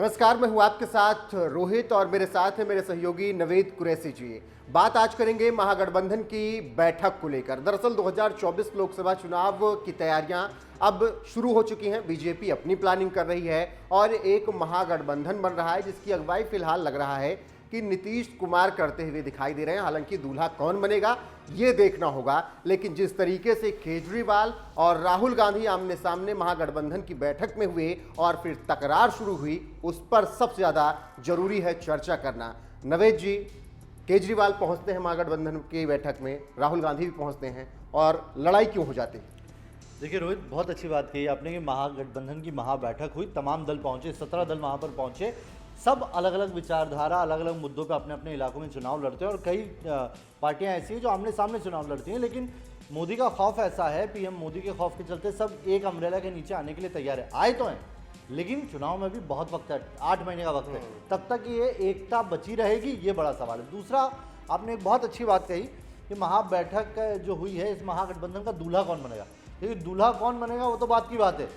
नमस्कार, मैं हूं आपके साथ रोहित और मेरे साथ है मेरे सहयोगी नवेद कुरैशी जी। बात आज करेंगे महागठबंधन की बैठक को लेकर। दरअसल 2024 लोकसभा चुनाव की तैयारियां अब शुरू हो चुकी हैं। बीजेपी अपनी प्लानिंग कर रही है और एक महागठबंधन बन रहा है जिसकी अगुवाई फिलहाल लग रहा है कि नीतीश कुमार करते हुए दिखाई दे रहे हैं। हालांकि दूल्हा कौन बनेगा ये देखना होगा, लेकिन जिस तरीके से केजरीवाल और राहुल गांधी आमने सामने महागठबंधन की बैठक में हुए और फिर तकरार शुरू हुई, उस पर सबसे ज्यादा जरूरी है चर्चा करना। नवेद जी, केजरीवाल पहुंचते हैं महागठबंधन की बैठक में, राहुल गांधी भी पहुंचते हैं और लड़ाई क्यों हो जाती है? देखिए रोहित, बहुत अच्छी बात कही आपने कि महागठबंधन की महाबैठक हुई, तमाम दल पहुंचे, 17 दल वहां पर पहुंचे। सब अलग अलग विचारधारा, अलग अलग मुद्दों पे अपने अपने इलाकों में चुनाव लड़ते हैं और कई पार्टियां ऐसी हैं जो आमने सामने चुनाव लड़ती हैं। लेकिन मोदी का खौफ ऐसा है, पीएम मोदी के खौफ के चलते सब एक अम्ब्रेला के नीचे आने के लिए तैयार है। आए तो हैं, लेकिन चुनाव में भी बहुत वक्त है, 8 महीने का वक्त है। तब तक ये एकता बची रहेगी, ये बड़ा सवाल है। दूसरा, आपने एक बहुत अच्छी बात कही कि महाबैठक जो हुई है, इस महागठबंधन का दूल्हा कौन बनेगा। क्योंकि दूल्हा कौन बनेगा वो तो बात की बात है,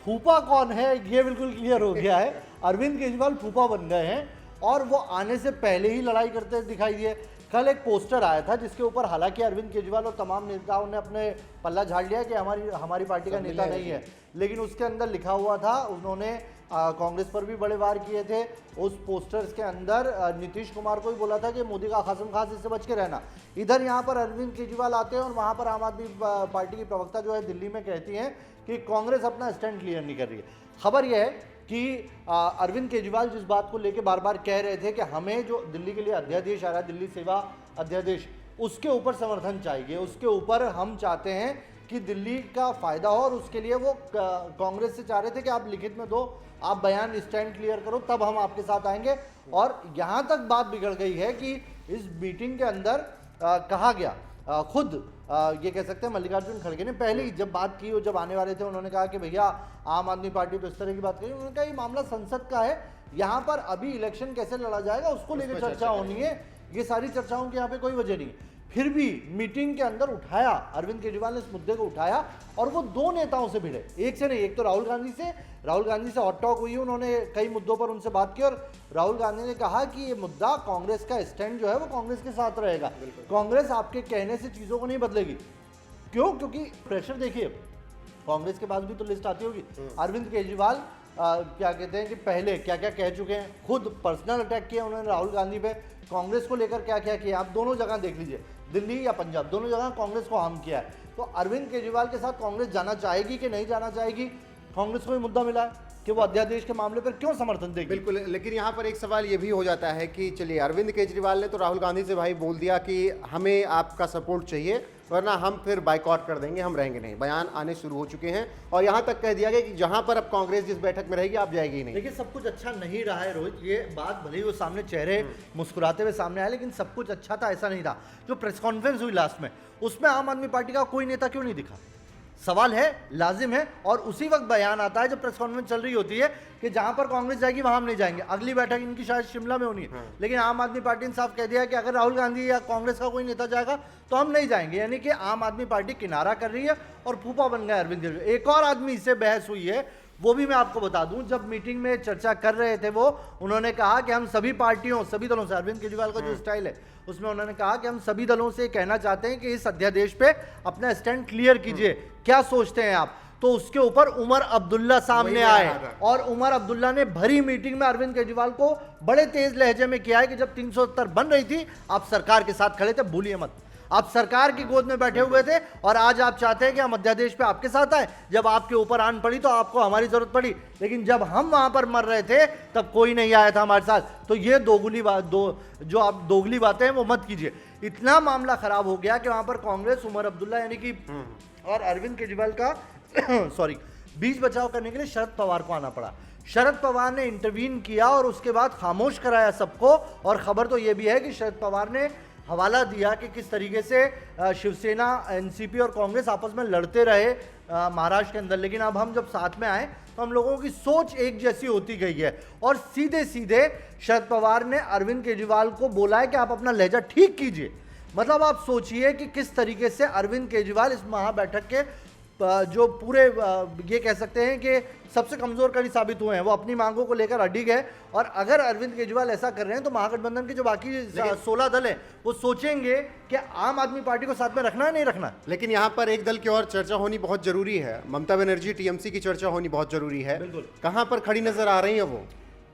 फूफा कौन है ये बिल्कुल क्लियर हो गया है। अरविंद केजरीवाल फूफा बन गए हैं और वो आने से पहले ही लड़ाई करते दिखाई दिए। कल एक पोस्टर आया था जिसके ऊपर हालांकि अरविंद केजरीवाल और तमाम नेताओं ने अपने पल्ला झाड़ लिया कि हमारी पार्टी का नेता नहीं है, लेकिन उसके अंदर लिखा हुआ था, उन्होंने कांग्रेस पर भी बड़े वार किए थे। उस पोस्टर्स के अंदर नीतीश कुमार को भी बोला था कि मोदी का खासम खास इससे बच के रहना। इधर यहाँ पर अरविंद केजरीवाल आते हैं और वहाँ पर आम आदमी पार्टी की प्रवक्ता जो है दिल्ली में कहती हैं कि कांग्रेस अपना स्टैंड क्लियर नहीं कर रही है। खबर यह है कि अरविंद केजरीवाल जिस बात को लेकर बार बार कह रहे थे कि हमें जो दिल्ली के लिए अध्यादेश आ रहा है, दिल्ली सेवा अध्यादेश, उसके ऊपर समर्थन चाहिए, उसके ऊपर हम चाहते हैं कि दिल्ली का फायदा हो, और उसके लिए वो कांग्रेस से चाह रहे थे कि आप लिखित में दो, आप बयान स्टैंड क्लियर करो, तब हम आपके साथ आएंगे। और यहां तक बात बिगड़ गई है कि इस मीटिंग के अंदर कहा गया, खुद ये कह सकते हैं मल्लिकार्जुन खड़गे ने पहले ही जब बात की और जब आने वाले थे, उन्होंने कहा कि भैया आम आदमी पार्टी तो इस तरह की बात कही। उन्होंने कहा ये मामला संसद का है, यहाँ पर अभी इलेक्शन कैसे लड़ा जाएगा उसको लेकर चर्चा होनी है, ये सारी चर्चाओं की यहाँ पे कोई वजह नहीं है। फिर भी मीटिंग के अंदर उठाया, अरविंद केजरीवाल ने इस मुद्दे को उठाया और वो दो नेताओं से भिड़े, एक से नहीं, एक तो राहुल गांधी से हॉट टॉक हुई, उन्होंने कई मुद्दों पर उनसे बात की और राहुल गांधी ने कहा कि ये मुद्दा कांग्रेस का स्टैंड जो है वो कांग्रेस के साथ रहेगा, कांग्रेस आपके कहने से चीजों को नहीं बदलेगी। क्यों? क्योंकि प्रेशर देखिए, कांग्रेस के पास भी तो लिस्ट आती होगी। अरविंद केजरीवाल क्या कहते हैं कि पहले क्या क्या कह चुके हैं, खुद पर्सनल अटैक किया उन्होंने राहुल गांधी पे, कांग्रेस को लेकर क्या क्या किया, आप दोनों जगह देख लीजिए, दिल्ली या पंजाब, दोनों जगह कांग्रेस को हार्म किया है। तो अरविंद केजरीवाल के साथ कांग्रेस जाना चाहेगी कि नहीं जाना चाहेगी, कांग्रेस को भी मुद्दा मिला है कि वो अध्यादेश के मामले पर क्यों समर्थन देगी। बिल्कुल, लेकिन यहाँ पर एक सवाल ये भी हो जाता है कि चलिए, अरविंद केजरीवाल ने तो राहुल गांधी से भाई बोल दिया कि हमें आपका सपोर्ट चाहिए वरना हम फिर बाइकआउट कर देंगे, हम रहेंगे नहीं। बयान आने शुरू हो चुके हैं और यहाँ तक कह दिया गया कि जहाँ पर अब कांग्रेस जिस बैठक में रहेगी आप जाएगी ही नहीं। देखिए, सब कुछ अच्छा नहीं रहा है रोहित, ये बात भले ही वो सामने चेहरे मुस्कुराते हुए सामने आए, लेकिन सब कुछ अच्छा था ऐसा नहीं रहा। जो प्रेस कॉन्फ्रेंस हुई लास्ट में, उसमें आम आदमी पार्टी का कोई नेता क्यों नहीं दिखा? सवाल है, लाजिम है। और उसी वक्त बयान आता है जब प्रेस कॉन्फ्रेंस चल रही होती है कि जहां पर कांग्रेस जाएगी वहां हम नहीं जाएंगे। अगली बैठक इनकी शायद शिमला में होनी है, लेकिन आम आदमी पार्टी ने साफ कह दिया है कि अगर राहुल गांधी या कांग्रेस का कोई नेता जाएगा तो हम नहीं जाएंगे। यानी कि आम आदमी पार्टी किनारा कर रही है और फूफा बन गया अरविंद केजरीवाल। एक और आदमी इससे बहस हुई है, वो भी मैं आपको बता दूं, जब मीटिंग में चर्चा कर रहे थे वो, उन्होंने कहा कि हम सभी पार्टियों, सभी दलों से, अरविंद केजरीवाल का जो स्टाइल है उसमें उन्होंने कहा कि हम सभी दलों से कहना चाहते हैं कि इस अध्यादेश पे अपना स्टैंड क्लियर कीजिए, क्या सोचते हैं आप। तो उसके ऊपर उमर अब्दुल्ला सामने आए और उमर अब्दुल्ला ने भरी मीटिंग में अरविंद केजरीवाल को बड़े तेज लहजे में किया है कि जब 370 बन रही थी आप सरकार के साथ खड़े थे, भूलिए मत, आप सरकार की गोद में बैठे हुए थे और आज आप चाहते हैं कि हम अध्यादेश पे आपके साथ आए। जब आपके ऊपर आन पड़ी तो आपको हमारी जरूरत पड़ी, लेकिन जब हम वहां पर मर रहे थे तब कोई नहीं आया था हमारे साथ। तो ये जो आप दोगली बातें हैं वो मत कीजिए। इतना मामला खराब हो गया कि वहां पर कांग्रेस, उमर अब्दुल्ला यानी कि और अरविंद केजरीवाल का सॉरी, बीच बचाव करने के लिए शरद पवार को आना पड़ा। शरद पवार ने इंटरवीन किया और उसके बाद खामोश कराया सबको। और खबर तो यह भी है कि शरद पवार ने हवाला दिया कि किस तरीके से शिवसेना, एनसीपी और कांग्रेस आपस में लड़ते रहे महाराष्ट्र के अंदर, लेकिन अब हम जब साथ में आए तो हम लोगों की सोच एक जैसी होती गई है। और सीधे सीधे शरद पवार ने अरविंद केजरीवाल को बोला है कि आप अपना लहजा ठीक कीजिए। मतलब आप सोचिए कि किस तरीके से अरविंद केजरीवाल इस महाबैठक के जो पूरे ये कह सकते हैं कि सबसे कमजोर कड़ी साबित हुए हैं, वो अपनी मांगों को लेकर अडिग है। और अगर अरविंद केजरीवाल ऐसा कर रहे हैं तो महागठबंधन के जो बाकी 16 दल हैं वो सोचेंगे कि आम आदमी पार्टी को साथ में रखना है नहीं रखना। लेकिन यहाँ पर एक दल की और चर्चा होनी बहुत जरूरी है, ममता बनर्जी टीएमसी की चर्चा होनी बहुत जरूरी है। बिल्कुल। कहाँ पर खड़ी नजर आ रही है वो?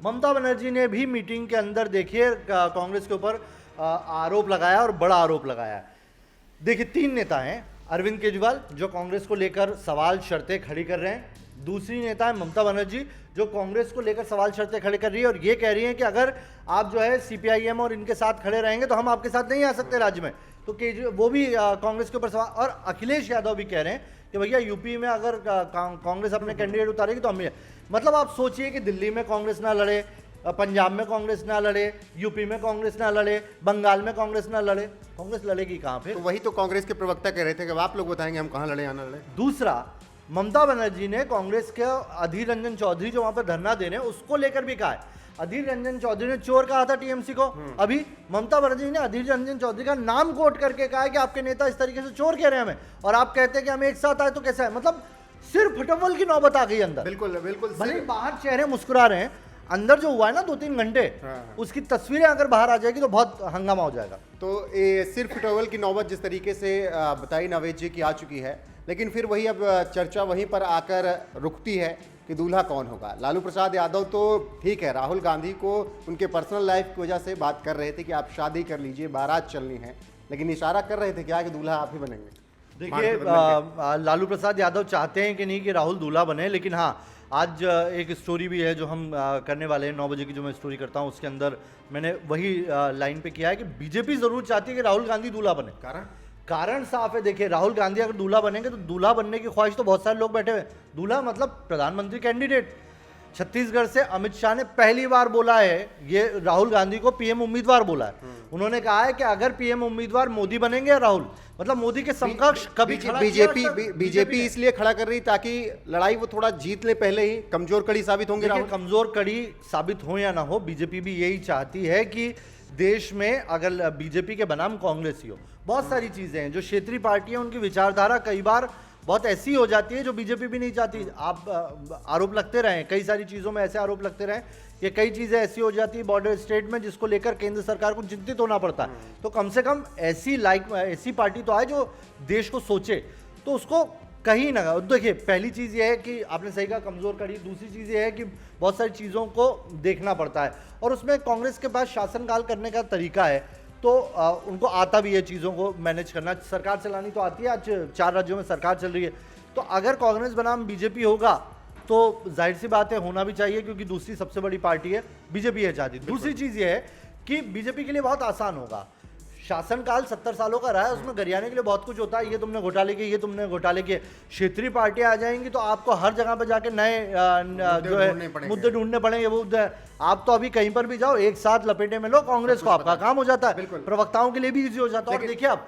ममता बनर्जी ने भी मीटिंग के अंदर देखिए कांग्रेस के ऊपर आरोप लगाया और बड़ा आरोप लगाया। देखिए 3 नेता हैं, अरविंद केजरीवाल जो कांग्रेस को लेकर सवाल शर्तें खड़ी कर रहे हैं, दूसरी नेता है ममता बनर्जी जो कांग्रेस को लेकर सवाल शर्तें खड़ी कर रही है और ये कह रही है कि अगर आप जो है सीपीआईएम और इनके साथ खड़े रहेंगे तो हम आपके साथ नहीं आ सकते राज्य में। तो वो भी कांग्रेस के ऊपर सवाल, और अखिलेश यादव भी कह रहे हैं कि भैया यूपी में अगर कांग्रेस अपने कैंडिडेट उतारेगी तो हम, मतलब आप सोचिए कि दिल्ली में कांग्रेस ना लड़े, पंजाब में कांग्रेस ना लड़े, यूपी में कांग्रेस ना लड़े, बंगाल में कांग्रेस ना लड़े, कांग्रेस लड़ेगी कहां फिर? तो वही तो कांग्रेस के प्रवक्ता कह रहे थे कि आप लोग बताएंगे हम कहां लड़े या ना लड़े। दूसरा, ममता बनर्जी ने कांग्रेस के अधीर रंजन चौधरी जो वहां पर धरना दे रहे हैं उसको लेकर भी कहा है। अधीर रंजन चौधरी ने चोर कहा था टीएमसी को, अभी ममता बनर्जी ने अधीर रंजन चौधरी का नाम कोट करके कहा है कि आपके नेता इस तरीके से चोर कह रहे हैं हमें, और आप कहते हैं कि हम एक साथ आए तो कैसा है? मतलब सिर्फ फटवल की नौबत आ गई अंदर। बिल्कुल बिल्कुल। भले बाहर चेहरे मुस्कुरा रहे हैं, अंदर जो हुआ है ना 2-3 घंटे, उसकी तस्वीरें अगर बाहर आ जाएगी तो बहुत हंगामा हो जाएगा। तो सिर्फ टॉवल की नौबत जिस तरीके से बताई नावेद जी की आ चुकी है, लेकिन फिर वही अब चर्चा वहीं पर आकर रुकती है कि दूल्हा कौन होगा। लालू प्रसाद यादव तो ठीक है, राहुल गांधी को उनके पर्सनल लाइफ की वजह से बात कर रहे थे कि आप शादी कर लीजिए, बारात चलनी है, लेकिन इशारा कर रहे थे क्या कि दूल्हा आप ही बनेंगे। देखिए लालू प्रसाद यादव चाहते हैं कि नहीं कि राहुल दूल्हा बने, लेकिन हाँ आज एक स्टोरी भी है जो हम करने वाले हैं 9 बजे की, जो मैं स्टोरी करता हूँ उसके अंदर मैंने वही लाइन पे किया है कि बीजेपी जरूर चाहती है कि राहुल गांधी दूल्हा बने। कारण साफ है। देखिए राहुल गांधी अगर दूल्हा बनेंगे तो दूल्हा बनने की ख्वाहिश तो बहुत सारे लोग बैठे हुए, दूल्हा मतलब प्रधानमंत्री कैंडिडेट। छत्तीसगढ़ से अमित शाह ने पहली बार बोला है, ये राहुल गांधी को पीएम उम्मीदवार बोला है। उन्होंने कहा है कि अगर पीएम उम्मीदवार मोदी बनेंगे या राहुल, मतलब मोदी के समकक्ष कभी बीजेपी इसलिए खड़ा कर रही ताकि लड़ाई वो थोड़ा जीत ले, पहले ही कमजोर कड़ी साबित होंगे। कमजोर कड़ी साबित हो या ना हो, बीजेपी भी यही चाहती है कि देश में अगर बीजेपी के बनाम कांग्रेस ही हो। बहुत सारी चीजें हैं जो क्षेत्रीय पार्टियां, उनकी विचारधारा कई बार बहुत ऐसी हो जाती है जो बीजेपी भी नहीं चाहती। आप आरोप लगते रहे, कई सारी चीजों में ऐसे आरोप लगते रहे कि कई चीजें ऐसी हो जाती है बॉर्डर स्टेट में जिसको लेकर केंद्र सरकार को चिंतित होना पड़ता है। तो कम से कम ऐसी पार्टी तो आए जो देश को सोचे, तो उसको कहीं ना। देखिए पहली चीज ये है कि आपने सही कहा कमजोर कड़ी, दूसरी चीज ये है कि बहुत सारी चीजों को देखना पड़ता है और उसमें कांग्रेस के पास शासनकाल करने का तरीका है, तो उनको आता भी है चीज़ों को मैनेज करना। सरकार चलानी तो आती है, आज 4 राज्यों में सरकार चल रही है, तो अगर कांग्रेस बनाम बीजेपी होगा तो जाहिर सी बात है होना भी चाहिए, क्योंकि दूसरी सबसे बड़ी पार्टी है, बीजेपी है चाहती। दूसरी चीज़ ये है कि बीजेपी के लिए बहुत आसान होगा, शासनकाल 70 सालों का रहा है, उसमें गरियाने के लिए बहुत कुछ होता है, ये तुमने घोटाले किए, ये तुमने घोटाले किए। क्षेत्रीय पार्टियां आ जाएंगी तो आपको हर जगह पर जाके नए जो है मुद्दे ढूंढने पड़ेंगे। वो आप तो अभी कहीं पर भी जाओ एक साथ लपेटे में लो कांग्रेस को, आपका काम हो जाता है, प्रवक्ताओं के लिए भी इजी हो जाता है। और देखिए अब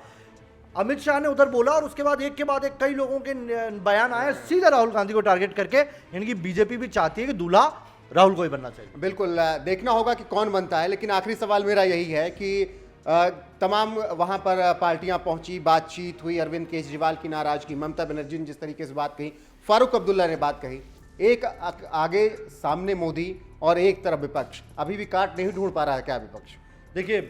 अमित शाह ने उधर बोला और उसके बाद एक के बाद एक कई लोगों के बयान आए सीधा राहुल गांधी को टारगेट करके। इनकी बीजेपी भी चाहती है कि दूल्हा राहुल को ही बनना चाहिए। बिल्कुल देखना होगा कि कौन बनता है। लेकिन आखिरी सवाल मेरा यही है कि तमाम वहां पर पार्टियां पहुंची, बातचीत हुई, अरविंद केजरीवाल की नाराजगी, ममता बनर्जी ने जिस तरीके से बात कही, फारूक अब्दुल्ला ने बात कही, एक आगे सामने मोदी और एक तरफ विपक्ष, अभी भी काट नहीं ढूंढ पा रहा है क्या विपक्ष? देखिए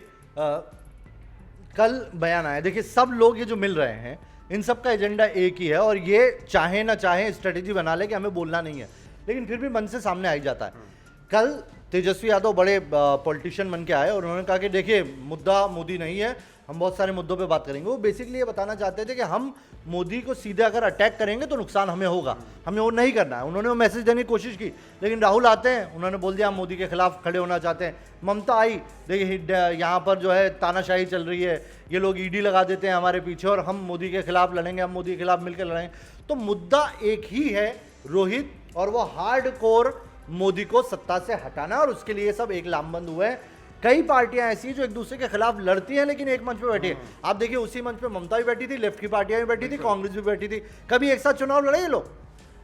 कल बयान आया, देखिए सब लोग ये जो मिल रहे हैं इन सब का एजेंडा एक ही है और ये चाहे ना चाहे स्ट्रेटेजी बना ले कि हमें बोलना नहीं है, लेकिन फिर भी मन से सामने आ ही जाता है। कल तेजस्वी यादव बड़े पॉलिटिशियन बन के आए और उन्होंने कहा कि देखिए मुद्दा मोदी नहीं है, हम बहुत सारे मुद्दों पे बात करेंगे। वो बेसिकली ये बताना चाहते थे कि हम मोदी को सीधे अगर अटैक करेंगे तो नुकसान हमें होगा, हमें वो नहीं करना है। उन्होंने वो मैसेज देने की कोशिश की, लेकिन राहुल आते हैं, उन्होंने बोल दिया हम मोदी के खिलाफ खड़े होना चाहते हैं। ममता आई, देखिए यहाँ पर जो है तानाशाही चल रही है, ये लोग ईडी लगा देते हैं हमारे पीछे और हम मोदी के खिलाफ लड़ेंगे, हम मोदी के खिलाफ मिलकर लड़ेंगे। तो मुद्दा एक ही है रोहित, और वो हार्ड कोर मोदी को सत्ता से हटाना, और उसके लिए सब एक लामबंद हुए हैं। कई पार्टियां ऐसी हैं जो एक दूसरे के खिलाफ लड़ती हैं लेकिन एक मंच पे बैठी है। आप देखिए उसी मंच पे ममता भी बैठी थी, लेफ्ट की पार्टियां भी बैठी थी, कांग्रेस भी बैठी थी। कभी एक साथ चुनाव लड़े ये लोग?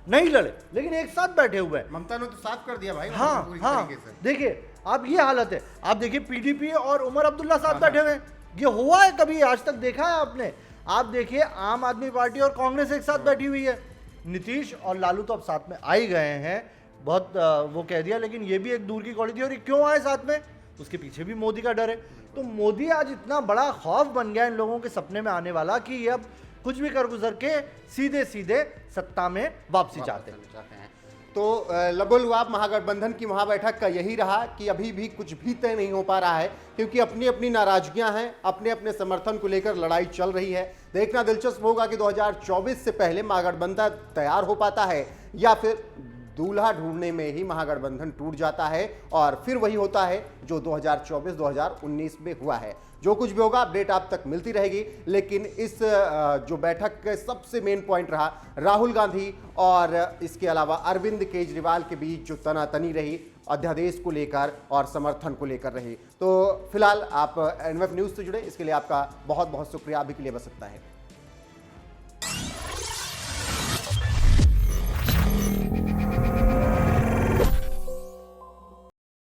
नहीं लड़े, लेकिन एक साथ बैठे हुए हैं। ममता ने तो साफ कर दिया भाई। हाँ, देखिए अब ये हालत है। आप देखिए पीडीपी और उमर अब्दुल्ला साथ बैठे हुए हैं, ये हुआ है कभी आज तक देखा है आपने? आप देखिए आम आदमी पार्टी और कांग्रेस एक साथ बैठी हुई है। नीतीश और लालू तो अब साथ में आ ही गए हैं, बहुत वो कह दिया, लेकिन ये भी एक दूर की कौड़ी थी। और ये क्यों आए साथ में, उसके पीछे भी मोदी का डर है। तो मोदी आज इतना बड़ा खौफ बन गया इन लोगों के सपने में आने वाला कि ये अब कुछ भी कर गुजर के सीधे सीधे सत्ता में वापसी चाहते हैं। तो लबोलुआब महागठबंधन की महाबैठक का यही रहा कि अभी भी कुछ भी तय नहीं हो पा रहा है, क्योंकि अपनी अपनी नाराजगियां हैं, अपने अपने समर्थन को लेकर लड़ाई चल रही है। देखना दिलचस्प होगा कि 2024 से पहले महागठबंधन तैयार हो पाता है या फिर दूल्हा ढूंढने में ही महागठबंधन टूट जाता है और फिर वही होता है जो 2024-2019 में हुआ है। जो कुछ भी होगा अपडेट आप तक मिलती रहेगी, लेकिन इस जो बैठक के सबसे मेन पॉइंट रहा राहुल गांधी और इसके अलावा अरविंद केजरीवाल के बीच जो तनातनी रही अध्यादेश को लेकर और समर्थन को लेकर रही। तो फिलहाल आप एनएफ न्यूज़ से जुड़े, इसके लिए आपका बहुत बहुत शुक्रिया। अभी के लिए बस इतना है।